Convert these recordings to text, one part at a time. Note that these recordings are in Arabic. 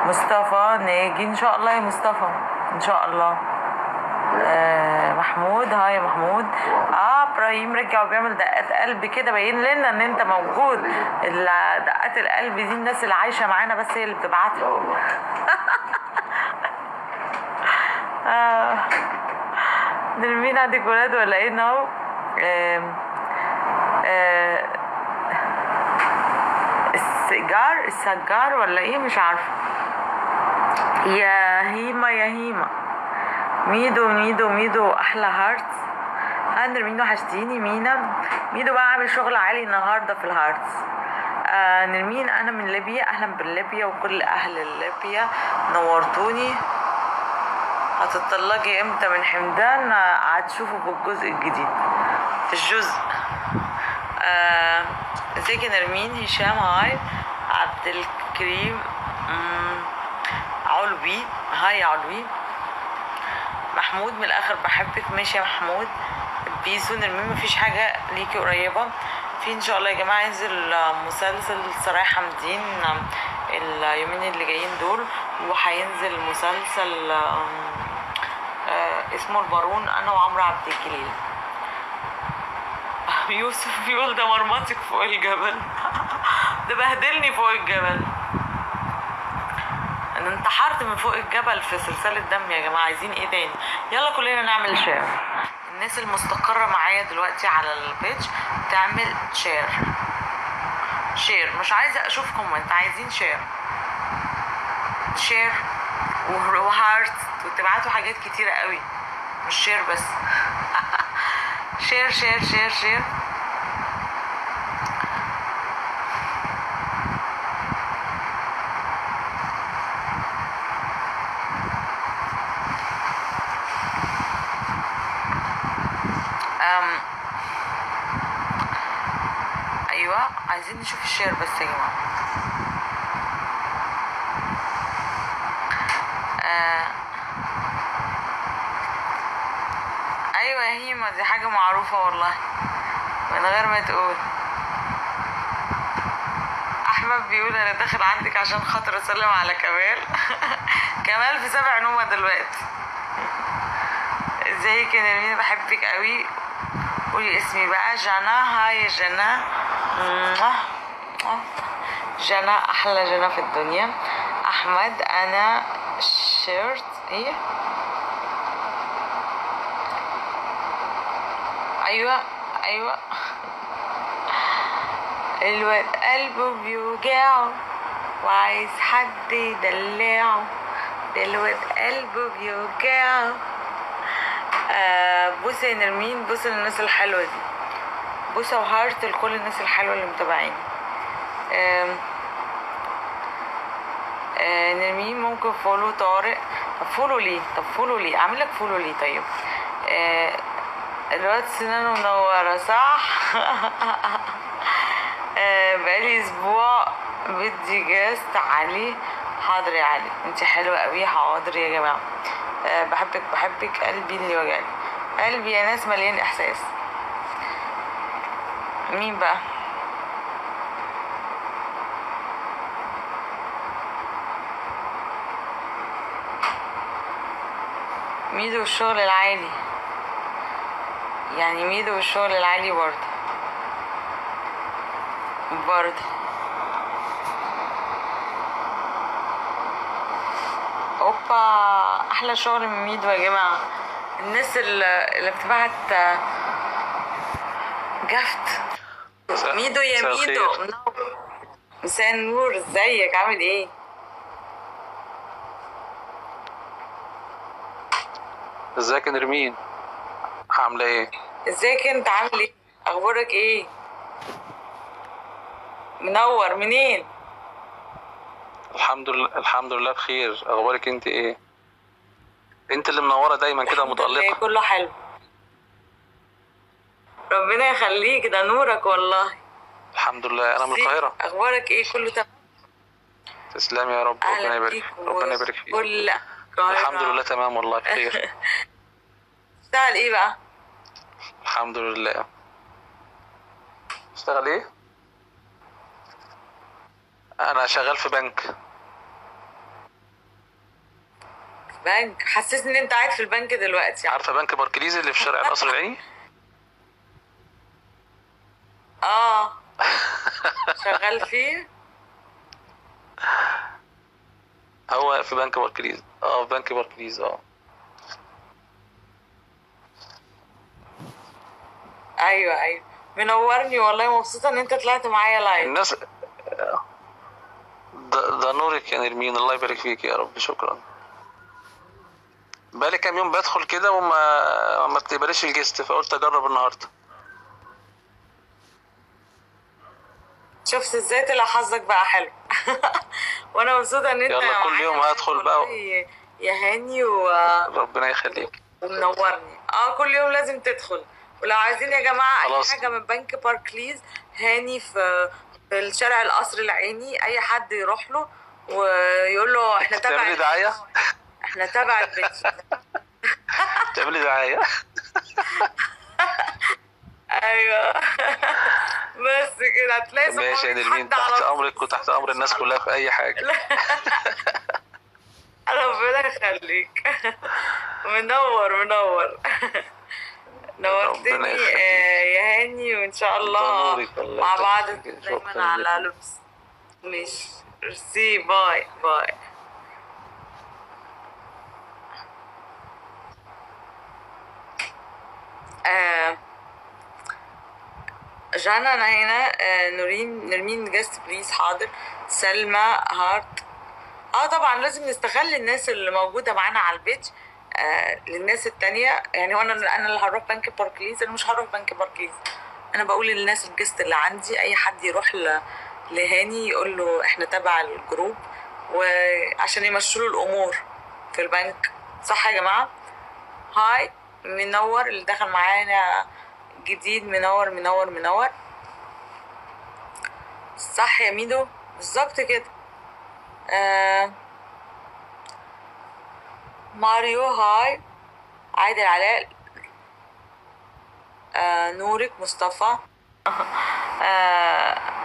مصطفى ناجي ان شاء الله يا مصطفى، ان شاء الله. محمود، هاي يا محمود. ابراهيم رجع وبيعمل دقات قلب كده، باين لنا ان انت موجود. دقات القلب دي الناس اللي عايشه معانا بس هي اللي بتبعتها. نرمين عندك ولاد ولا ايه؟ نو. السجار ولا ايه؟ مش عارفه. يا هيما يا هيما. ميدو ميدو ميدو احلى هارتس. نرمين وحشتيني. ميدو بقى عامل شغل عالي النهارده في الهارتس. نرمين انا من ليبيا، اهلا بالليبيا وكل اهل ليبيا، نورتوني. هتطلقي امتى من حمدان؟ هتشوفوا في الجزء الجديد، في الجزء. ازيك يا نرمين؟ هشام هاي. عبد الكريم علوي هاي يا علوي. محمود من الاخر بحبك. ماشي يا محمود. بيسو نرمين مفيش حاجة ليكي قريبة في ان شاء الله يا جماعة. ينزل مسلسل سرايا حمدين اليومين اللي جايين دول، وهينزل مسلسل اسمه البارون، انا وعمرو عبد الجليل. يوسف بيقول ده مرمطك فوق الجبل. ده بهدلني فوق الجبل. انا انتحرت من فوق الجبل في سلسلة دم يا جماعة. عايزين ايه تاني؟ يلا كلنا نعمل شير. الناس المستقرة معايا دلوقتي على البيج تعمل شير. مش عايزة اشوف كومنت، عايزين شير وهارت، وتبعتوا حاجات كتيرة قوي، مش شير بس. شير. ايوه عايزين نشوف الشير بس يا جماعة. ايوه يا هيما، دي حاجة معروفة والله من غير ما تقول. احمد بيقول انا داخل عندك عشان خاطر اسلم على كمال. كمال في 7 نومة دلوقتي. ازيك يا نرمين؟ بحبك قوي. قولي اسمي بقى. جانا، هاي جانا. جانا احلى جانا في الدنيا. احمد انا شيرت ايه. ايوه الواد قلبه بيوجعه وعايز حد يدلعه. ده الواد قلبه بيوجعه. بوسه يا نرمين، بوسه للناس الحلوه دي، بوسه وهارت لكل الناس الحلوه اللي متابعين. نرمين ممكن فولو طارق. طب فولو ليه اعمل لك فولو ليه؟ طيب الواد سنانه منوره صح. بقالي اسبوع بدي جاست علي. حاضر يا علي، انت حلوه قوي. حاضر يا جماعه. بحبك قلبي اللي وجعني. قلبي يا ناس مليان احساس. مين بقى؟ ميدو والشغل العالي، يعني ميدو والشغل العالي برضه اوبا. احلى شغل من ميدو يا جماعه. الناس اللي بتبعت جفت. ميدو يا ميدو. مساء النور، ازيك؟ عامل ايه؟ ازيك يا نرمين؟ عامله ايه؟ ازيك انت؟ عامل ايه؟ اخبارك ايه؟ منور منين؟ الحمد لله بخير. اخبارك انت ايه؟ انت اللي منوره دايما كده متألقه. كله حلو، ربنا يخليك، ده نورك والله. الحمد لله. انا من القاهره. اخبارك ايه؟ كله تمام؟ تسلمي يا رب. ربنا يبارك فيك. كل الحمد لله تمام والله بخير. تشتغل ايه بقى؟ الحمد لله. اشتغل ايه؟ انا شغال في بنك. بنك، حسسني ان انت قاعد في البنك دلوقتي. عارفه بنك باركليز اللي في شارع القصر العيني؟ اه شغال فيه. هو في بنك باركليز، في بنك باركليز. ايوه ايوه، منورني والله، مبسوطه ان انت طلعت معايا لايف. الناس ده نورك يا نرمين، الله يبارك فيك يا رب، شكرا. بقالي كام يوم بدخل كده وما بتقبليش الجست، فقلت اجرب النهارده. شفت ازاي طلع حظك بقى حلو. وانا مبسوطه ان انت يلا كل معايا يوم لايف هدخل بقى والله يا هاني ربنا يخليك. ومنورني. كل يوم لازم تدخل. ولو عايزين يا جماعه اي خلاص. حاجه من بنك باركليز، هاني في الشارع القصر العيني، اي حد يروح له ويقول له احنا تبع تعملي دعايه؟ احنا تبع البيت. تعملي دعايه؟ ايوه. بس كده هتلاقي ماشي يا صحابي نرمين، حد تحت على امرك وتحت امر الناس كلها في اي حاجه. ربنا يخليك. منور منور. نورتني ربنا يخليك. يا هاني، وان شاء الله نورك، الله مع بعض يخليك. دايما شكراً على لك. لبس. مش ميرسي، باي باي. جانا انا هنا. نرمين جاست بليز، حاضر. سلمى هارت. طبعا لازم نستغل الناس اللي موجوده معانا على البيت للناس التانية. يعني وانا اللي هروح بنك باركليز، انا مش هروح بنك باركليز، انا بقول للناس الجست اللي عندي اي حد يروح لهاني يقول له احنا تبع الجروب، وعشان يمشوا له الامور في البنك. صح يا جماعه؟ هاي، منور اللي دخل معانا جديد، منور منور منور. صح يا ميدو، بالظبط كده. ماريو هاي، عادل علاء، نورك مصطفى،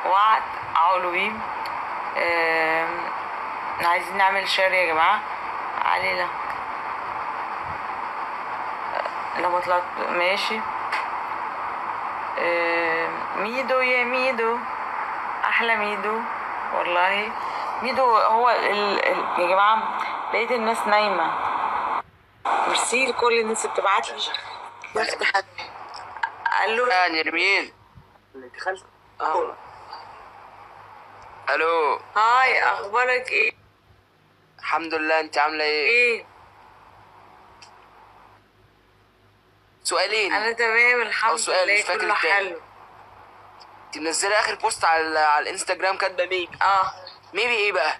وعد علويم. عايزين نعمل شير يا جماعة. علي لا لما طلعت ماشي. ميدو يا ميدو، احلى ميدو والله. ميدو هو يا جماعة لقيت الناس نايمة. ميرسي لكل الناس اللي بتبعت لي. الو يا نرمين. دخلت. الو، هاي، اخبارك ايه؟ الحمد لله، انت عامله ايه؟ ايه، سؤالين انا تمام الحمد سؤال مش لله، فاكر كله التاني. حلو. انت منزله اخر بوست على الانستجرام كاتبه ميبي. ميبي ايه بقى؟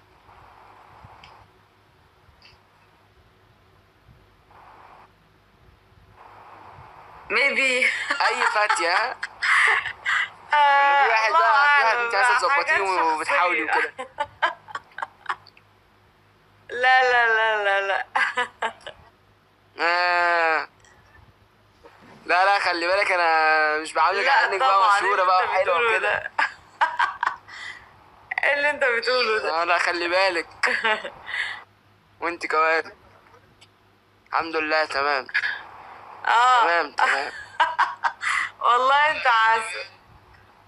ميبي. اي فاتيه. ها؟ في واحد بقى، في واحد انت عايزه تظبطيه وبتحاولي وكده. لا لا لا لا لا. لا لا، خلي بالك انا مش بعاملك لا على انك بقى طبعا، مشهوره بقى وحلوه وكده. ايه اللي انت بتقوله ده؟ لا خلي بالك. وانت كمان. الحمد لله تمام. تمام. والله انت عسل،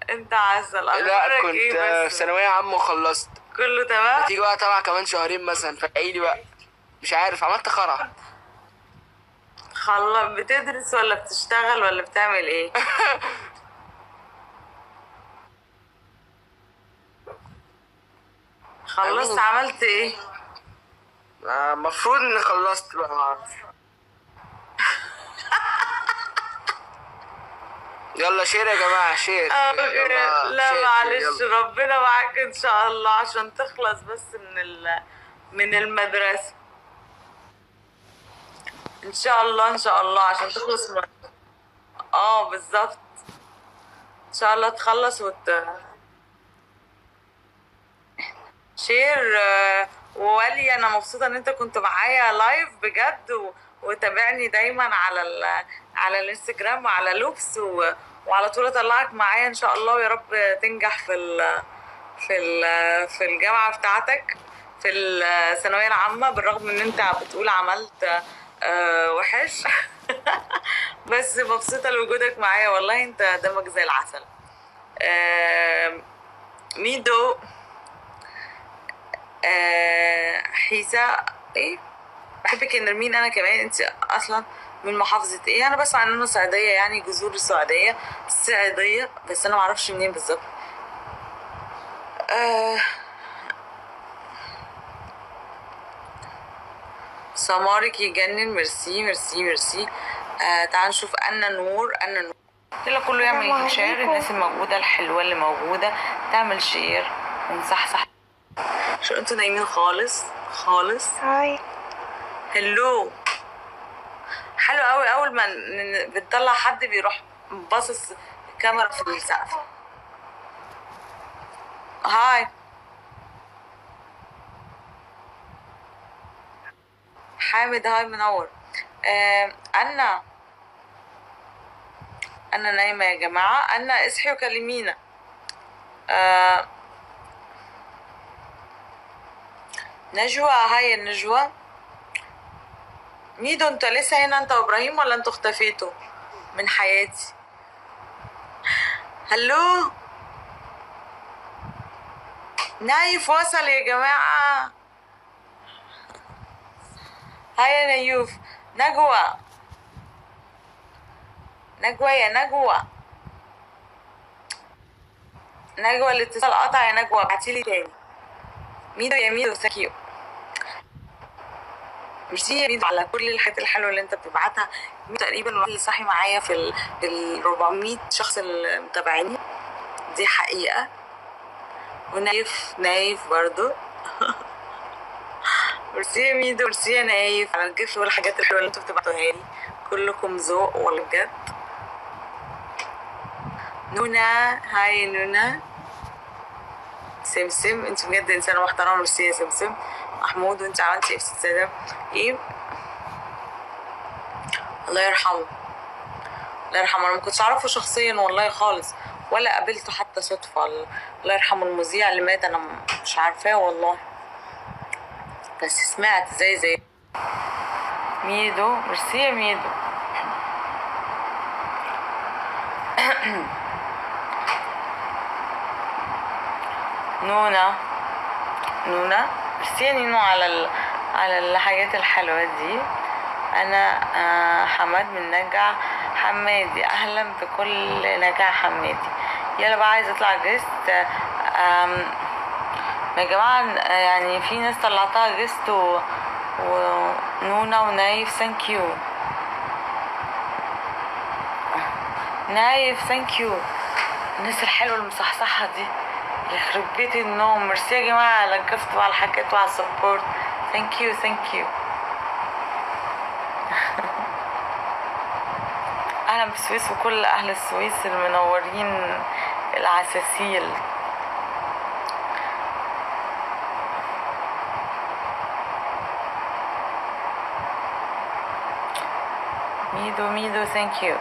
انت عسل. لا اخبارك كنت ايه في بس؟ ثانويه عامه وخلصت. كله تمام. هتيجي بقى طبعا كمان شهرين مثلا، فادعيلي بقى. مش عارف، عملت خرع. بتدرس ولا بتشتغل ولا بتعمل ايه؟ خلصت، عملت ايه؟ المفروض اني خلصت بقى، معرفش. يلا شير يا جماعه، شير. لا شير معلش، يلا. ربنا معاك ان شاء الله، عشان تخلص بس من المدرسة. ان شاء الله ان شاء الله، عشان تخلص من بالظبط. ان شاء الله تخلص شير. وولي، انا مبسوطه ان انت كنت معايا لايف بجد، وتابعني دايما على الانستجرام وعلى لوبس، وعلى طول اطلعك معايا ان شاء الله، ويا رب تنجح في الجامعه بتاعتك. في الثانوية العامة، بالرغم ان انت بتقول عملت وحش. بس مبسوطة لوجودك معايا والله، انت دمك زي العسل. ميدو، حيسة، ايه، بحبك يا نرمين. انا كمان، انت اصلا من محافظة ايه؟ انا بسمع انه سعودية، يعني جذور السعودية السعودية، بس انا معرفش منين بالظبط. سمارك يجنن، ميرسي ميرسي ميرسي. تعال نشوف أنا نور. أنا نور يلا كله يعمل شير، الناس الموجودة الحلوة اللي موجودة تعمل شير ونصحصح. شو انتوا نايمين خالص خالص؟ هاي. هلو. حلو قوي اول ما بتطلع حد بيروح باصص الكاميرا في السقف. هاي حامد، هاي منور. أنا نايمة يا جماعة. أنا اصحي وكلمينا. نجوى، هاي النجوى. ميدو، انت لسه هنا انت وابراهيم ولا انتوا اختفيتوا من حياتي؟ هلو. نايف وصل يا جماعة. هاي يا نيوف. نجوى، نجوى يا نجوى. نجوى الاتصال قطع يا نجوى، ابعتيلي تاني. ميدو يا ميدو، ثانك ميرسي يا ميدو على كل الحاجات الحلوه اللي انت بتبعتها. ميدو تقريبا الوحيد اللي صاحي معايا في ال 400 شخص اللي متابعيني، دي حقيقه. ونايف، نايف برضو. ميرسي يا ميدو، ميرسي يا نايف على الجفت والحاجات الحلوه اللي انتوا بتبعتوها لي. كلكم ذوق والله بجد. نونا، هاي نونا. سمسم، انت بجد انسانه محترمه. ميرسي يا سمسم. محمود، وانت عملتي ايه يا استاذ سلام؟ ايه، الله يرحمه، الله يرحمه. انا ما كنتش اعرفه شخصيا والله خالص، ولا قابلته حتى صدفه. الله يرحمه. المذيع اللي مات انا مش عارفاه والله، بس سمعت زي ميدو. ميرسي يا ميدو. نونا، نونا، ميرسي يا نينو على الحاجات الحلوة دي. أنا حماد من نجع حمادي. أهلا بكل نجع حمادي. يلا بقى، عايزة أطلع جيست. يا جماعة يعني في ناس طلعتها جيست ونونا ونايف، ثانك يو. نايف ثانك يو. الناس الحلوة المصحصحة دي يخرب بيت النوم. ميرسي يا جماعة على الجفت وعلى الحاجات وعلى السبورت. ثانك يو ثانك يو. اهلا بالسويس وكل اهل السويس المنورين العساسيل. ميدو، ميدو ثانك يو.